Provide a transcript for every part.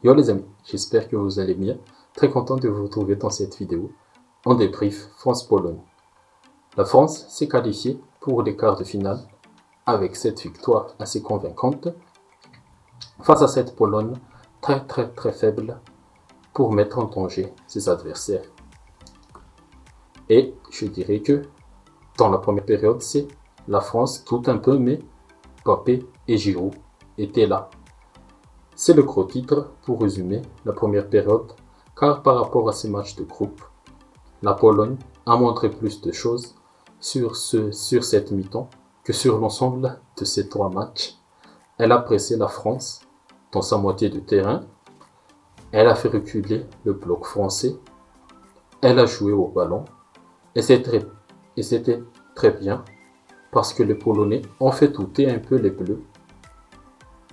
Yo les amis, j'espère que vous allez bien. Très content de vous retrouver dans cette vidéo en débrief France-Pologne. La France s'est qualifiée pour les quarts de finale avec cette victoire assez convaincante face à cette Pologne très faible pour mettre en danger ses adversaires. Et je dirais que dans la première période, c'est la France tout un peu, mais Mbappé et Giroud étaient là. C'est le gros titre pour résumer la première période, car par rapport à ces matchs de groupe, la Pologne a montré plus de choses sur cette mi-temps que sur l'ensemble de ces trois matchs. Elle a pressé la France dans sa moitié de terrain, elle a fait reculer le bloc français, elle a joué au ballon, et c'était très bien parce que les Polonais ont fait douter un peu les Bleus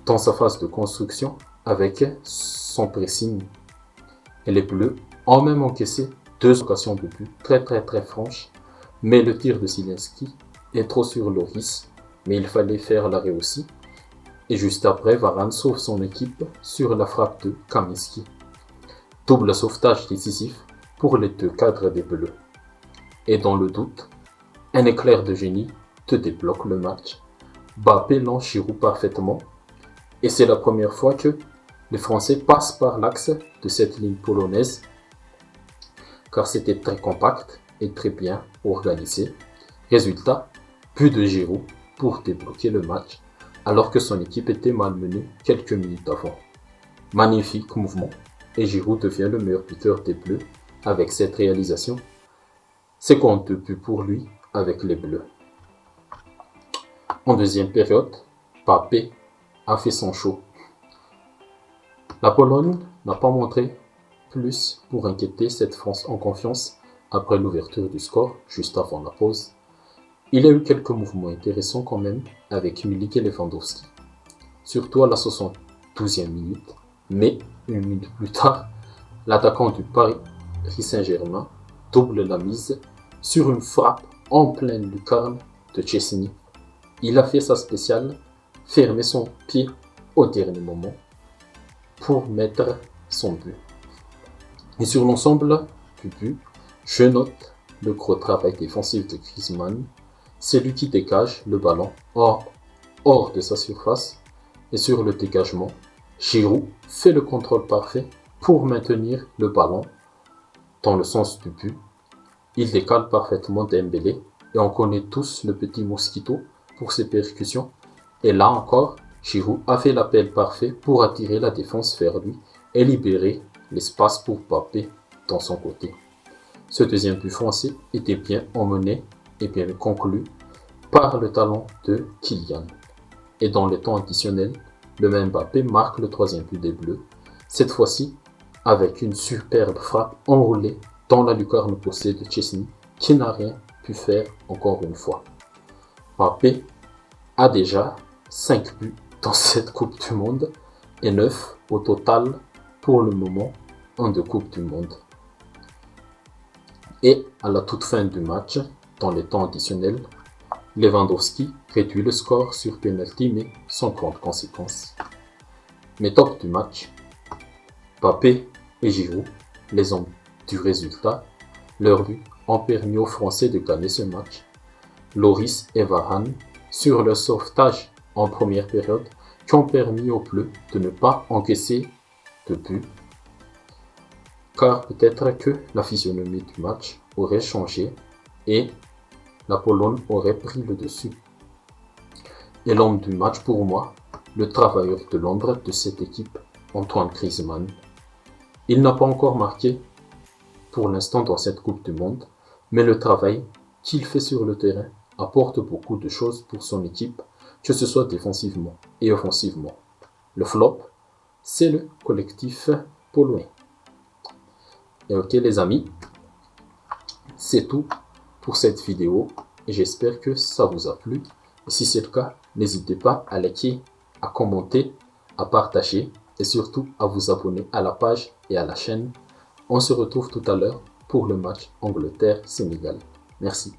dans sa phase de construction avec son pressing. Et les Bleus ont même encaissé deux occasions de but très franches, mais le tir de Zielinski est trop sur Loris, mais il fallait faire l'arrêt aussi. Et juste après, Varane sauve son équipe sur la frappe de Kaminski. Double sauvetage décisif pour les deux cadres des Bleus. Et dans le doute, un éclair de génie te débloque le match. Mbappé lance Giroud parfaitement. Et c'est la première fois que les Français passent par l'axe de cette ligne polonaise, car c'était très compact et très bien organisé. Résultat, but de Giroud pour débloquer le match, alors que son équipe était malmenée quelques minutes avant. Magnifique mouvement, et Giroud devient le meilleur buteur des Bleus avec cette réalisation. C'est compte de but pour lui avec les Bleus. En deuxième période, Mbappé a fait son show. La Pologne n'a pas montré plus pour inquiéter cette France en confiance après l'ouverture du score juste avant la pause. Il y a eu quelques mouvements intéressants quand même avec Milik et Lewandowski, surtout à la 72e minute, mais une minute plus tard, l'attaquant du Paris Saint-Germain double la mise sur une frappe en pleine lucarne de Szczęsny. Il a fait sa spéciale, fermer son pied au dernier moment pour mettre son but. Et sur l'ensemble du but, je note le gros travail défensif de Griezmann. C'est lui qui dégage le ballon hors de sa surface. Et sur le dégagement, Giroud fait le contrôle parfait pour maintenir le ballon dans le sens du but. Il décale parfaitement Dembélé et on connaît tous le petit mosquito pour ses percussions. Et là encore, Giroud a fait l'appel parfait pour attirer la défense vers lui et libérer l'espace pour Mbappé dans son côté. Ce deuxième but français était bien emmené et bien conclu par le talent de Kylian. Et dans les temps additionnels, le même Mbappé marque le troisième but des Bleus, cette fois-ci avec une superbe frappe enroulée dans la lucarne opposée de Szczęsny qui n'a rien pu faire encore une fois. Mbappé a déjà 5 buts dans cette Coupe du Monde et 9 au total pour le moment en deux Coupes du Monde. Et à la toute fin du match, dans les temps additionnels, Lewandowski réduit le score sur penalty mais sans grande conséquence. Mais top du match, Mbappé et Giroud, les hommes du résultat, leurs buts ont permis aux Français de gagner ce match. Loris et Varane sur le sauvetage en première période qui ont permis aux Bleus de ne pas encaisser de but, car peut-être que la physionomie du match aurait changé et la Pologne aurait pris le dessus. Et l'homme du match pour moi, le travailleur de l'ombre de cette équipe, Antoine Griezmann. Il n'a pas encore marqué pour l'instant dans cette Coupe du Monde, mais le travail qu'il fait sur le terrain apporte beaucoup de choses pour son équipe, que ce soit défensivement et offensivement. Le flop, c'est le collectif polonais. Et ok les amis, c'est tout pour cette vidéo et j'espère que ça vous a plu. Et si c'est le cas, n'hésitez pas à liker, à commenter, à partager et surtout à vous abonner à la page et à la chaîne. On se retrouve tout à l'heure pour le match Angleterre-Sénégal. Merci.